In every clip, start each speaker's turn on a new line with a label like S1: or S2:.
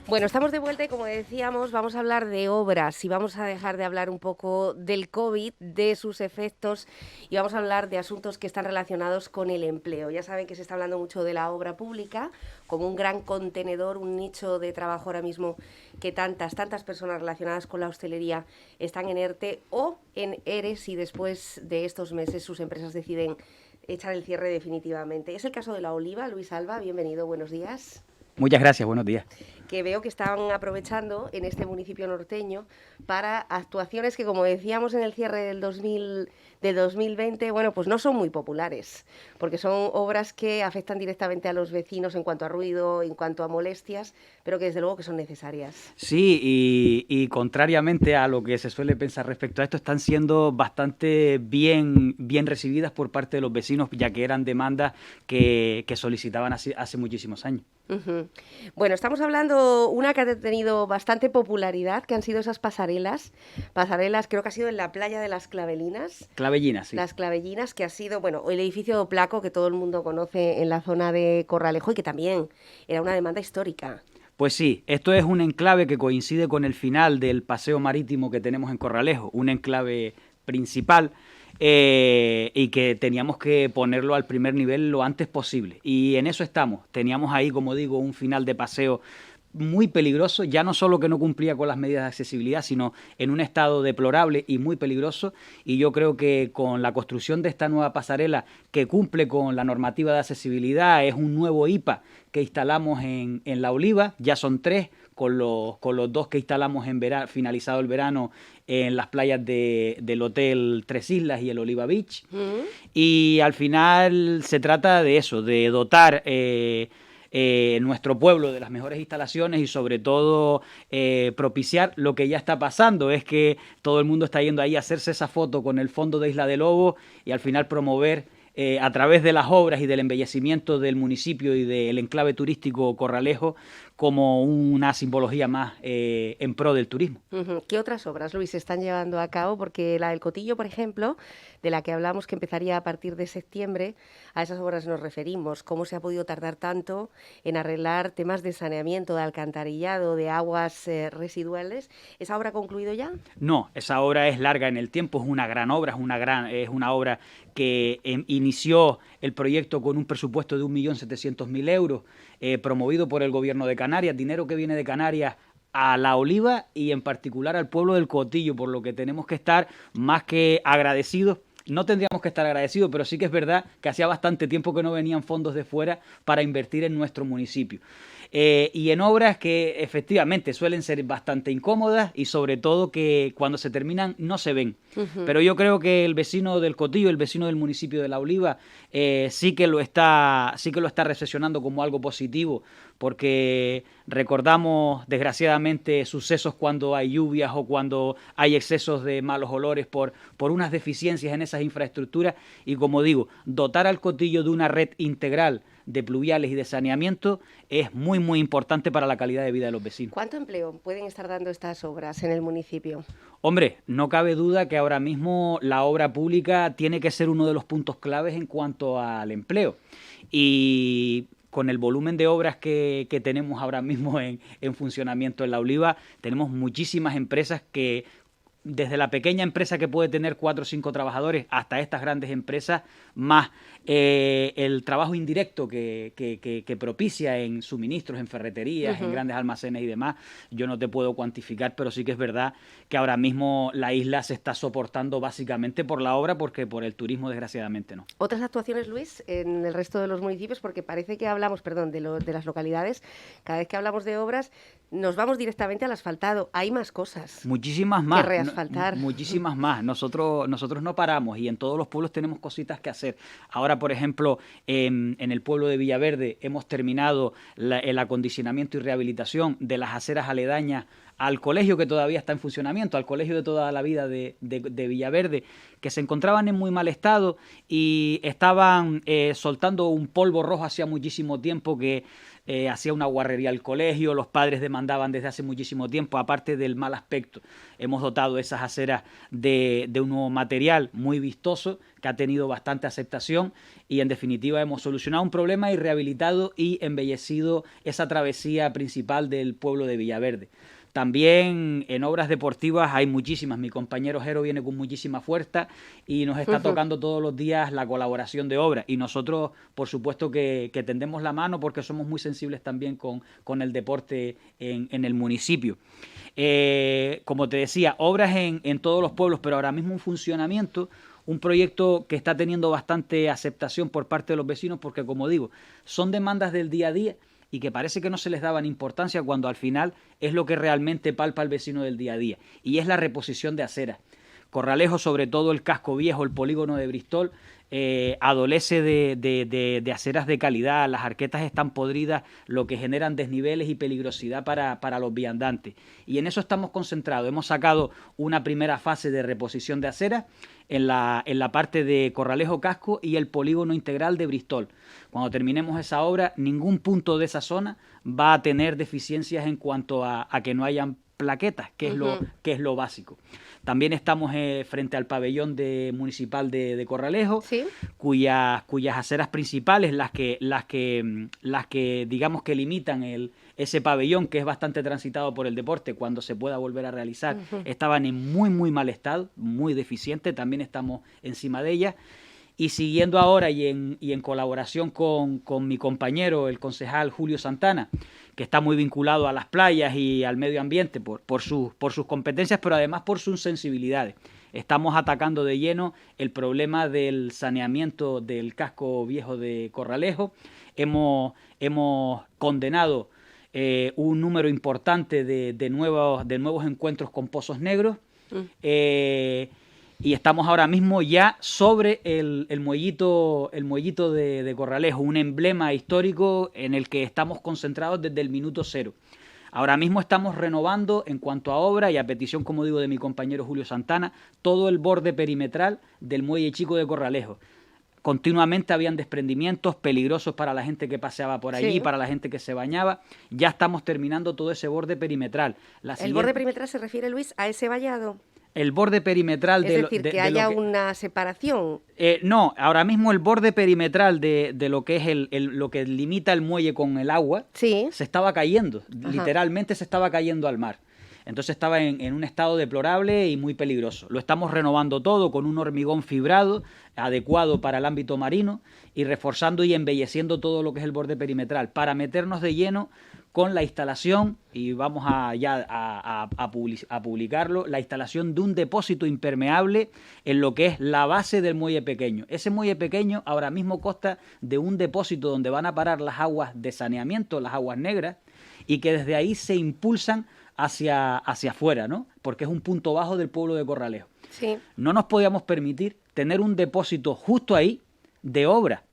S1: Bueno, estamos de vuelta y como decíamos, vamos a hablar de obras y vamos a dejar de hablar un poco del COVID, de sus efectos y vamos a hablar de asuntos que están relacionados con el empleo. Ya saben que se está hablando mucho de la obra pública como un gran contenedor, un nicho de trabajo ahora mismo que tantas personas relacionadas con la hostelería están en ERTE o en ERES y después de estos meses sus empresas deciden echar el cierre definitivamente. Es el caso de La Oliva. Luis Alba, bienvenido, buenos días.
S2: Muchas gracias, buenos días.
S1: Que veo que están aprovechando en este municipio norteño para actuaciones que, como decíamos en el cierre de 2020, bueno, pues no son muy populares, porque son obras que afectan directamente a los vecinos en cuanto a ruido, en cuanto a molestias, pero que desde luego que son necesarias.
S2: Sí, y contrariamente a lo que se suele pensar respecto a esto, están siendo bastante bien recibidas por parte de los vecinos, ya que eran demandas que solicitaban hace muchísimos años.
S1: Ujú. Bueno, estamos hablando una que ha tenido bastante popularidad, que han sido esas pasarelas, creo que ha sido en la playa de las Clavelinas,
S2: Clavellina, sí.
S1: las Clavellinas, que ha sido, bueno, el edificio Placo que todo el mundo conoce en la zona de Corralejo y que también era una demanda histórica.
S2: Pues sí, esto es un enclave que coincide con el final del paseo marítimo que tenemos en Corralejo, un enclave principal y que teníamos que ponerlo al primer nivel lo antes posible. Y en eso estamos. Teníamos ahí, como digo, un final de paseo muy peligroso, ya no solo que no cumplía con las medidas de accesibilidad, sino en un estado deplorable y muy peligroso. Y yo creo que con la construcción de esta nueva pasarela que cumple con la normativa de accesibilidad, es un nuevo IPA que instalamos en La Oliva, ya son tres, con los dos que instalamos en verano, finalizado el verano en las playas del Hotel Tres Islas y el Oliva Beach.
S1: ¿Mm?
S2: Y al final se trata de eso, de dotar nuestro pueblo de las mejores instalaciones y sobre todo propiciar lo que ya está pasando, es que todo el mundo está yendo ahí a hacerse esa foto con el fondo de Isla de Lobo y al final promover a través de las obras y del embellecimiento del municipio y del enclave turístico Corralejo como una simbología más en pro del turismo.
S1: Ujú. ¿Qué otras obras, Luis, se están llevando a cabo? Porque la del Cotillo, por ejemplo, de la que hablamos que empezaría a partir de septiembre, a esas obras nos referimos. ¿Cómo se ha podido tardar tanto en arreglar temas de saneamiento, de alcantarillado, de aguas residuales? ¿Esa obra ha concluido ya?
S2: No, esa obra es larga en el tiempo, es una gran obra, es una obra que inició el proyecto con un presupuesto de 1.700.000 euros, promovido por el gobierno de Canarias, dinero que viene de Canarias a La Oliva y en particular al pueblo del Cotillo, por lo que tenemos que estar más que agradecidos. No tendríamos que estar agradecidos, pero sí que es verdad que hacía bastante tiempo que no venían fondos de fuera para invertir en nuestro municipio. Y en obras que efectivamente suelen ser bastante incómodas y sobre todo que cuando se terminan no se ven.
S1: Ujú.
S2: Pero yo creo que el vecino del Cotillo, el vecino del municipio de La Oliva, sí que lo está recepcionando como algo positivo, porque recordamos desgraciadamente sucesos cuando hay lluvias o cuando hay excesos de malos olores por unas deficiencias en esas infraestructuras y como digo, dotar al Cotillo de una red integral de pluviales y de saneamiento es muy importante para la calidad de vida de los vecinos.
S1: ¿Cuánto empleo pueden estar dando estas obras en el municipio?
S2: Hombre, no cabe duda que ahora mismo la obra pública tiene que ser uno de los puntos claves en cuanto al empleo. Y con el volumen de obras que tenemos ahora mismo en funcionamiento en La Oliva, tenemos muchísimas empresas que, desde la pequeña empresa que puede tener 4 o 5 trabajadores hasta estas grandes empresas, más el trabajo indirecto que propicia en suministros, en ferreterías, en
S1: Ujú.
S2: grandes almacenes y demás, yo no te puedo cuantificar, pero sí que es verdad que ahora mismo la isla se está soportando básicamente por la obra, porque por el turismo desgraciadamente no.
S1: Otras actuaciones, Luis, en el resto de los municipios, porque parece que hablamos, perdón, de las localidades, cada vez que hablamos de obras, nos vamos directamente al asfaltado. Hay más cosas
S2: Muchísimas
S1: que
S2: más,
S1: reasfaltar.
S2: muchísimas más. Nosotros no paramos y en todos los pueblos tenemos cositas que hacer. Ahora, por ejemplo, en el pueblo de Villaverde hemos terminado el acondicionamiento y rehabilitación de las aceras aledañas al colegio que todavía está en funcionamiento, al colegio de toda la vida de Villaverde, que se encontraban en muy mal estado y estaban soltando un polvo rojo hacía muchísimo tiempo que hacía una guarrería al colegio, los padres demandaban desde hace muchísimo tiempo, aparte del mal aspecto. Hemos dotado esas aceras de un nuevo material muy vistoso que ha tenido bastante aceptación y en definitiva hemos solucionado un problema y rehabilitado y embellecido esa travesía principal del pueblo de Villaverde. También en obras deportivas hay muchísimas. Mi compañero Jero viene con muchísima fuerza y nos está tocando todos los días la colaboración de obras. Y nosotros, por supuesto, que tendemos la mano porque somos muy sensibles también con el deporte en el municipio. Como te decía, obras en todos los pueblos, pero ahora mismo en funcionamiento. Un proyecto que está teniendo bastante aceptación por parte de los vecinos porque, como digo, son demandas del día a día y que parece que no se les daban importancia cuando al final es lo que realmente palpa el vecino del día a día, y es la reposición de aceras. Corralejo, sobre todo el casco viejo, el polígono de Bristol, adolece de aceras de calidad, las arquetas están podridas, lo que generan desniveles y peligrosidad para los viandantes. Y en eso estamos concentrados. Hemos sacado una primera fase de reposición de aceras en la parte de Corralejo Casco y el polígono integral de Bristol. Cuando terminemos esa obra, ningún punto de esa zona va a tener deficiencias en cuanto a que no hayan plaquetas, que es lo básico. También estamos frente al pabellón municipal de Corralejo, ¿sí?, cuyas aceras principales, las que digamos que limitan ese pabellón, que es bastante transitado por el deporte, cuando se pueda volver a realizar, estaban en muy mal estado, muy deficiente. También estamos encima de ellas. Y siguiendo ahora y en colaboración con mi compañero, el concejal Julio Santana, que está muy vinculado a las playas y al medio ambiente por sus competencias, pero además por sus sensibilidades. Estamos atacando de lleno el problema del saneamiento del casco viejo de Corralejo. Hemos condenado un número importante de nuevos encuentros con pozos negros. Y estamos ahora mismo ya sobre el muellito de Corralejo, un emblema histórico en el que estamos concentrados desde el minuto cero. Ahora mismo estamos renovando, en cuanto a obra y a petición, como digo, de mi compañero Julio Santana, todo el borde perimetral del muelle chico de Corralejo. Continuamente habían desprendimientos peligrosos para la gente que paseaba por allí, sí, para la gente que se bañaba. Ya estamos terminando todo ese borde perimetral. ¿El
S1: borde perimetral se refiere, Luis, a ese vallado?
S2: El borde perimetral
S1: es decir, que haya una separación.
S2: No, ahora mismo el borde perimetral de lo que es lo que limita el muelle con el agua, sí, se estaba cayendo. Ajá. Literalmente se estaba cayendo al mar. Entonces estaba en un estado deplorable y muy peligroso. Lo estamos renovando todo con un hormigón fibrado adecuado para el ámbito marino y reforzando y embelleciendo todo lo que es el borde perimetral para meternos de lleno con la instalación, y vamos a publicarlo, la instalación de un depósito impermeable en lo que es la base del muelle pequeño. Ese muelle pequeño ahora mismo consta de un depósito donde van a parar las aguas de saneamiento, las aguas negras, y que desde ahí se impulsan hacia afuera, ¿no? Porque es un punto bajo del pueblo de Corralejo. Sí. No nos podíamos permitir tener un depósito justo ahí de obra.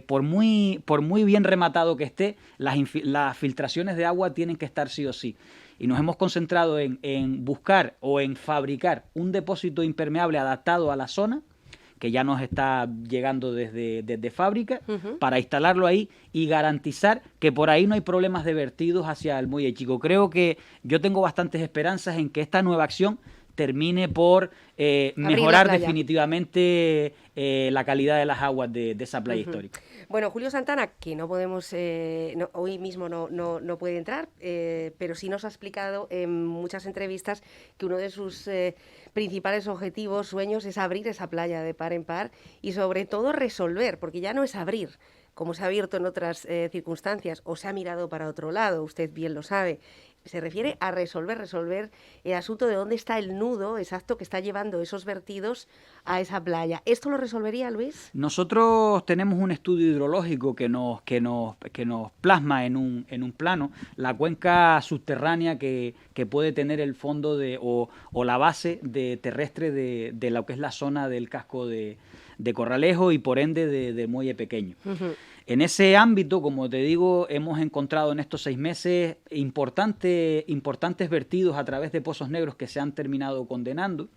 S2: Por muy bien rematado que esté, las filtraciones de agua tienen que estar sí o sí. Y nos hemos concentrado en buscar o en fabricar un depósito impermeable adaptado a la zona, que ya nos está llegando desde fábrica, para instalarlo ahí y garantizar que por ahí no hay problemas de vertidos hacia el muelle chico. Creo que yo tengo bastantes esperanzas en que esta nueva acción termine por mejorar definitivamente la calidad de las aguas de esa playa histórica.
S1: Bueno, Julio Santana, que no podemos, hoy mismo no puede entrar, pero sí nos ha explicado en muchas entrevistas que uno de sus principales objetivos, sueños, es abrir esa playa de par en par y sobre todo resolver, porque ya no es abrir, como se ha abierto en otras circunstancias, o se ha mirado para otro lado, usted bien lo sabe. Se refiere a resolver el asunto de dónde está el nudo exacto que está llevando esos vertidos a esa playa. ¿Esto lo resolvería, Luis?
S2: Nosotros tenemos un estudio hidrológico que nos plasma en un plano la cuenca subterránea que puede tener el fondo o la base terrestre de lo que es la zona del casco de Corralejo y por ende de muelle pequeño. En ese ámbito, como te digo, hemos encontrado en estos 6 meses importantes vertidos a través de pozos negros que se han terminado condenando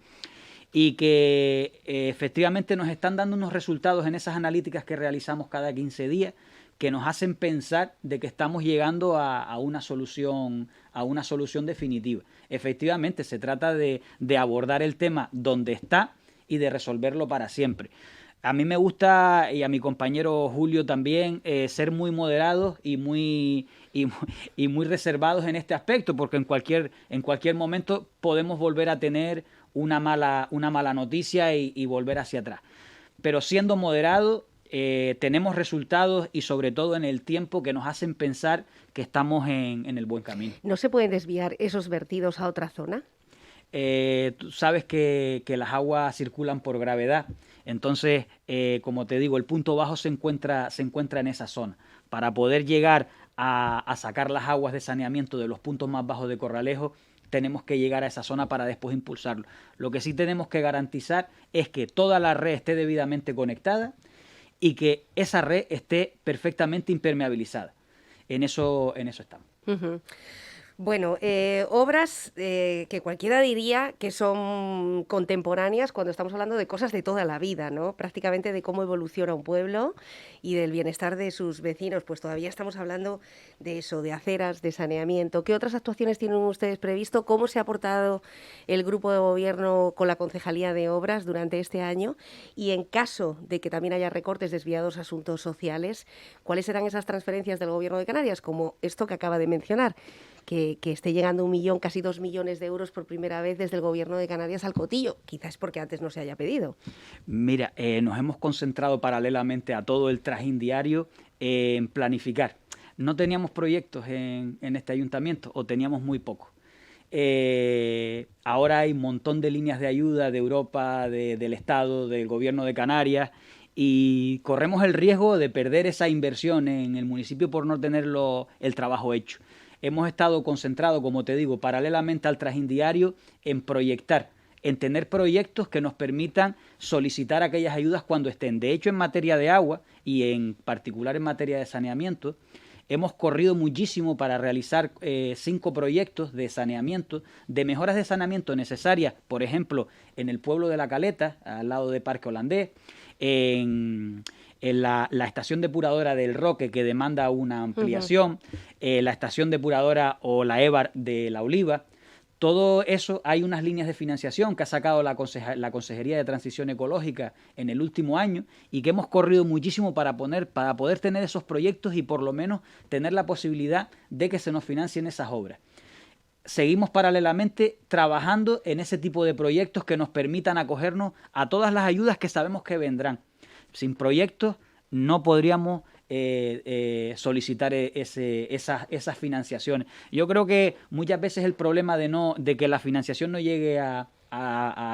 S2: y que efectivamente nos están dando unos resultados en esas analíticas que realizamos cada 15 días que nos hacen pensar de que estamos llegando a una solución definitiva. Efectivamente, se trata de abordar el tema donde está y de resolverlo para siempre. A mí me gusta, y a mi compañero Julio también, ser muy moderados y muy reservados en este aspecto, porque en cualquier momento podemos volver a tener una mala noticia y volver hacia atrás. Pero siendo moderados, tenemos resultados y sobre todo en el tiempo que nos hacen pensar que estamos en el buen camino.
S1: ¿No se pueden desviar esos vertidos a otra zona?
S2: Tú sabes que las aguas circulan por gravedad, entonces, como te digo, el punto bajo se encuentra en esa zona. Para poder llegar a sacar las aguas de saneamiento de los puntos más bajos de Corralejo, tenemos que llegar a esa zona para después impulsarlo. Lo que sí tenemos que garantizar es que toda la red esté debidamente conectada y que esa red esté perfectamente impermeabilizada. En eso estamos.
S1: Uh-huh. Bueno, obras que cualquiera diría que son contemporáneas cuando estamos hablando de cosas de toda la vida, ¿no? Prácticamente de cómo evoluciona un pueblo y del bienestar de sus vecinos. Pues todavía estamos hablando de eso, de aceras, de saneamiento. ¿Qué otras actuaciones tienen ustedes previsto? ¿Cómo se ha aportado el grupo de gobierno con la Concejalía de Obras durante este año? Y en caso de que también haya recortes desviados a asuntos sociales, ¿cuáles serán esas transferencias del Gobierno de Canarias? Como esto que acaba de mencionar. Que esté llegando 1 millón, casi 2 millones de euros por primera vez desde el Gobierno de Canarias al Cotillo. Quizás porque antes no se haya pedido.
S2: Mira, nos hemos concentrado paralelamente a todo el trajín diario en planificar. No teníamos proyectos en este ayuntamiento o teníamos muy pocos. Ahora hay un montón de líneas de ayuda de Europa, del Estado, del Gobierno de Canarias y corremos el riesgo de perder esa inversión en el municipio por no tener el trabajo hecho. Hemos estado concentrados, como te digo, paralelamente al trajín diario, en proyectar, en tener proyectos que nos permitan solicitar aquellas ayudas cuando estén. De hecho, en materia de agua y en particular en materia de saneamiento, hemos corrido muchísimo para realizar 5 proyectos de saneamiento, de mejoras de saneamiento necesarias, por ejemplo, en el pueblo de La Caleta, al lado de Parque Holandés, en la estación depuradora del Roque, que demanda una ampliación, la estación depuradora o la EVAR de La Oliva. Todo eso, hay unas líneas de financiación que ha sacado la Consejería de Transición Ecológica en el último año y que hemos corrido muchísimo para poder tener esos proyectos y por lo menos tener la posibilidad de que se nos financien esas obras. Seguimos paralelamente trabajando en ese tipo de proyectos que nos permitan acogernos a todas las ayudas que sabemos que vendrán. Sin proyectos no podríamos solicitar esas financiaciones. Yo creo que muchas veces el problema de que la financiación no llegue a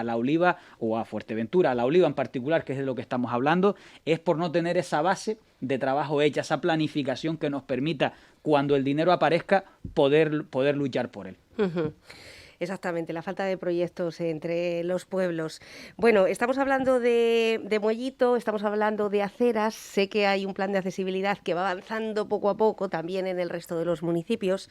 S2: La Oliva o a Fuerteventura, a La Oliva en particular, que es de lo que estamos hablando, es por no tener esa base de trabajo hecha, esa planificación que nos permita, cuando el dinero aparezca, poder luchar por él.
S1: Uh-huh. Exactamente, la falta de proyectos entre los pueblos. Bueno, estamos hablando de Muellito, estamos hablando de aceras. Sé que hay un plan de accesibilidad que va avanzando poco a poco también en el resto de los municipios,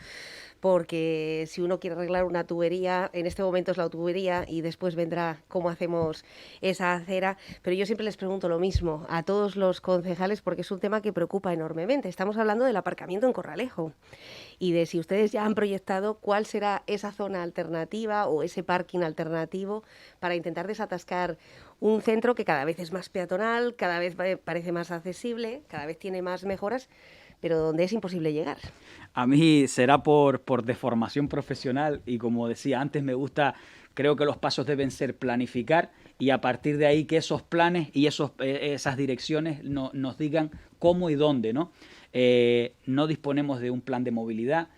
S1: porque si uno quiere arreglar una tubería, en este momento es la tubería y después vendrá cómo hacemos esa acera. Pero yo siempre les pregunto lo mismo a todos los concejales porque es un tema que preocupa enormemente. Estamos hablando del aparcamiento en Corralejo y de si ustedes ya han proyectado cuál será esa zona alternativa o ese parking alternativo para intentar desatascar un centro que cada vez es más peatonal, cada vez parece más accesible, cada vez tiene más mejoras, pero donde es imposible llegar.
S2: A mí será por deformación profesional y como decía antes, creo que los pasos deben ser planificar y a partir de ahí que esos planes y esas direcciones nos digan cómo y dónde, ¿no? No disponemos de un plan de movilidad,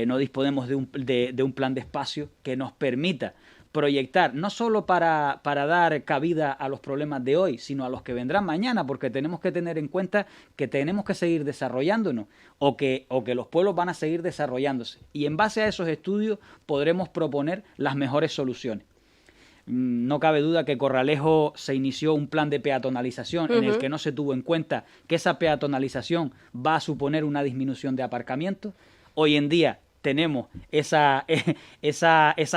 S2: no disponemos de un plan de espacio que nos permita proyectar, no solo para dar cabida a los problemas de hoy, sino a los que vendrán mañana, porque tenemos que tener en cuenta que tenemos que seguir desarrollándonos o que los pueblos van a seguir desarrollándose. Y en base a esos estudios podremos proponer las mejores soluciones. No cabe duda que Corralejo se inició un plan de peatonalización en el que no se tuvo en cuenta que esa peatonalización va a suponer una disminución de aparcamientos. Hoy en día tenemos esas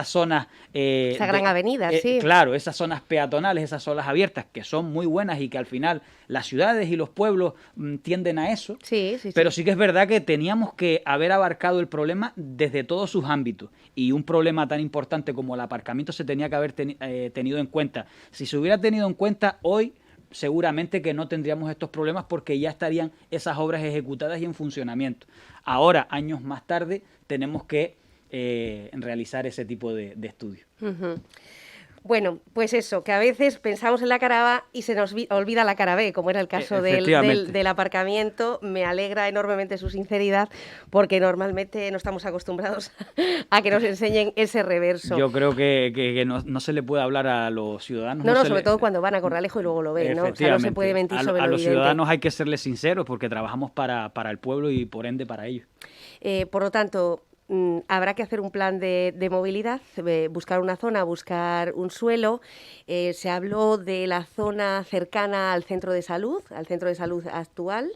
S2: zonas...
S1: Esa gran avenida, sí.
S2: Claro, esas zonas peatonales, esas zonas abiertas, que son muy buenas y que al final las ciudades y los pueblos tienden a eso.
S1: Sí, sí,
S2: pero
S1: sí.
S2: sí que es verdad que teníamos que haber abarcado el problema desde todos sus ámbitos. Y un problema tan importante como el aparcamiento se tenía que haber tenido en cuenta. Si se hubiera tenido en cuenta hoy, seguramente que no tendríamos estos problemas porque ya estarían esas obras ejecutadas y en funcionamiento. Ahora, años más tarde, tenemos que realizar ese tipo de estudios.
S1: Bueno, pues eso, que a veces pensamos en la cara A y se nos olvida la cara B, como era el caso del aparcamiento. Me alegra enormemente su sinceridad, porque normalmente no estamos acostumbrados a que nos enseñen ese reverso.
S2: Yo creo que no se le puede hablar a los ciudadanos.
S1: No, sobre todo cuando van a Corralejo y luego lo ven, ¿no? O sea, no se puede mentir sobre lo evidente.
S2: A los ciudadanos hay que serles sinceros porque trabajamos para el pueblo y por ende para ellos.
S1: Por lo tanto, habrá que hacer un plan de movilidad, buscar una zona, buscar un suelo. Se habló de la zona cercana al centro de salud actual.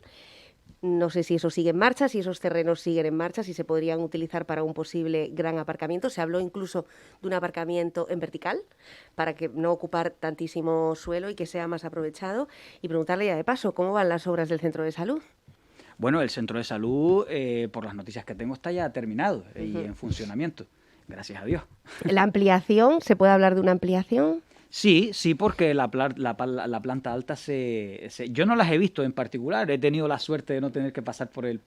S1: No sé si eso sigue en marcha, si esos terrenos siguen en marcha, si se podrían utilizar para un posible gran aparcamiento. Se habló incluso de un aparcamiento en vertical para que no ocupar tantísimo suelo y que sea más aprovechado. Y preguntarle ya de paso, ¿cómo van las obras del centro de salud?
S2: Bueno, el centro de salud, por las noticias que tengo, está ya terminado y en funcionamiento, gracias a Dios.
S1: ¿La ampliación? ¿Se puede hablar de una ampliación?
S2: Sí, porque la planta alta yo no las he visto en particular, he tenido la suerte de no tener que pasar por el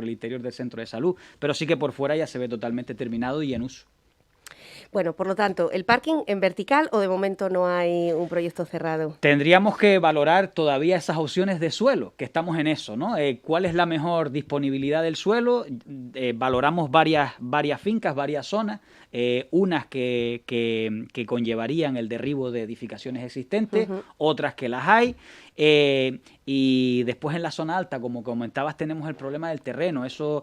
S2: interior del centro de salud, pero sí que por fuera ya se ve totalmente terminado y en uso.
S1: Bueno, por lo tanto, ¿el parking en vertical o de momento no hay un proyecto cerrado?
S2: Tendríamos que valorar todavía esas opciones de suelo, que estamos en eso, ¿no? ¿Cuál es la mejor disponibilidad del suelo? Valoramos varias fincas, varias zonas, unas que conllevarían el derribo de edificaciones existentes, otras que las hay. Y después en la zona alta, como comentabas, tenemos el problema del terreno. Esos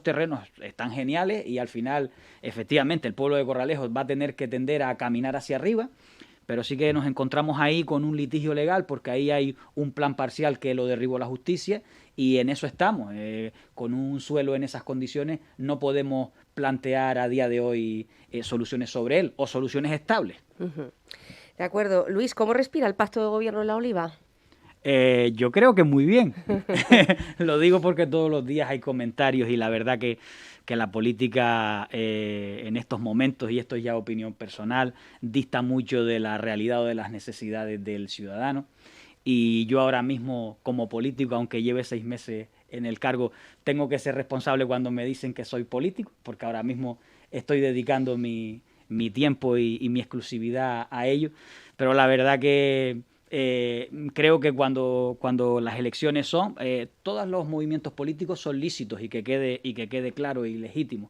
S2: terrenos están geniales y al final, efectivamente, el pueblo de Corralejo va a tener que tender a caminar hacia arriba, pero sí que nos encontramos ahí con un litigio legal porque ahí hay un plan parcial que lo derribó la justicia y en eso estamos. Con un suelo en esas condiciones no podemos plantear a día de hoy soluciones sobre él o soluciones estables.
S1: De acuerdo. Luis, ¿cómo respira el pacto de gobierno en La Oliva?
S2: Yo creo que muy bien. Lo digo porque todos los días hay comentarios y la verdad que la política en estos momentos, y esto es ya opinión personal, dista mucho de la realidad o de las necesidades del ciudadano. Y yo ahora mismo, como político, aunque lleve 6 meses en el cargo, tengo que ser responsable cuando me dicen que soy político, porque ahora mismo estoy dedicando mi tiempo y mi exclusividad a ello. Pero la verdad que creo que cuando las elecciones son, todos los movimientos políticos son lícitos y que quede claro y legítimo.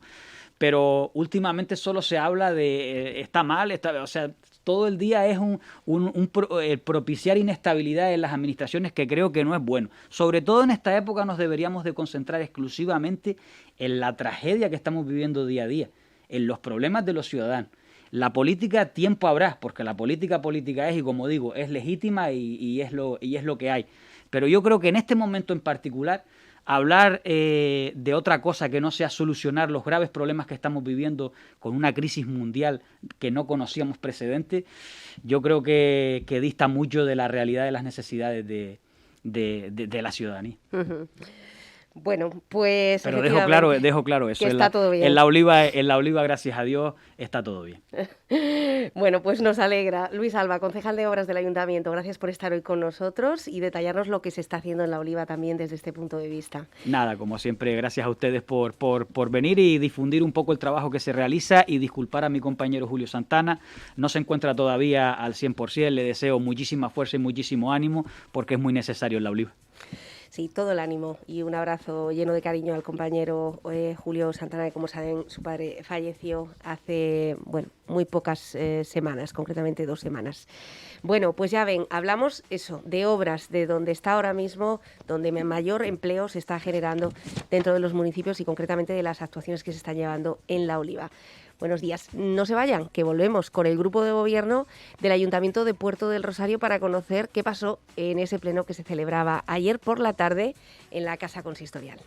S2: Pero últimamente solo se habla de está mal, o sea, todo el día es el propiciar inestabilidad en las administraciones, que creo que no es bueno. Sobre todo en esta época nos deberíamos de concentrar exclusivamente en la tragedia que estamos viviendo día a día, en los problemas de los ciudadanos. La política tiempo habrá, porque la política es, y como digo, es legítima y es lo que hay. Pero yo creo que en este momento en particular, hablar de otra cosa que no sea solucionar los graves problemas que estamos viviendo con una crisis mundial que no conocíamos precedentes, yo creo que dista mucho de la realidad de las necesidades de la ciudadanía.
S1: Bueno, pues
S2: pero dejo claro eso.
S1: Que está todo bien.
S2: En la Oliva, gracias a Dios, está todo bien.
S1: Bueno, pues nos alegra. Luis Alba, concejal de Obras del Ayuntamiento, gracias por estar hoy con nosotros y detallarnos lo que se está haciendo en La Oliva también desde este punto de vista.
S2: Nada, como siempre, gracias a ustedes por venir y difundir un poco el trabajo que se realiza y disculpar a mi compañero Julio Santana. No se encuentra todavía al 100%, le deseo muchísima fuerza y muchísimo ánimo porque es muy necesario en La Oliva.
S1: Sí, todo el ánimo y un abrazo lleno de cariño al compañero Julio Santana, que como saben su padre falleció hace muy pocas semanas, concretamente 2 semanas. Bueno, pues ya ven, hablamos de obras, de donde está ahora mismo, donde mayor empleo se está generando dentro de los municipios y concretamente de las actuaciones que se están llevando en La Oliva. Buenos días. No se vayan, que volvemos con el grupo de gobierno del Ayuntamiento de Puerto del Rosario para conocer qué pasó en ese pleno que se celebraba ayer por la tarde en la Casa Consistorial.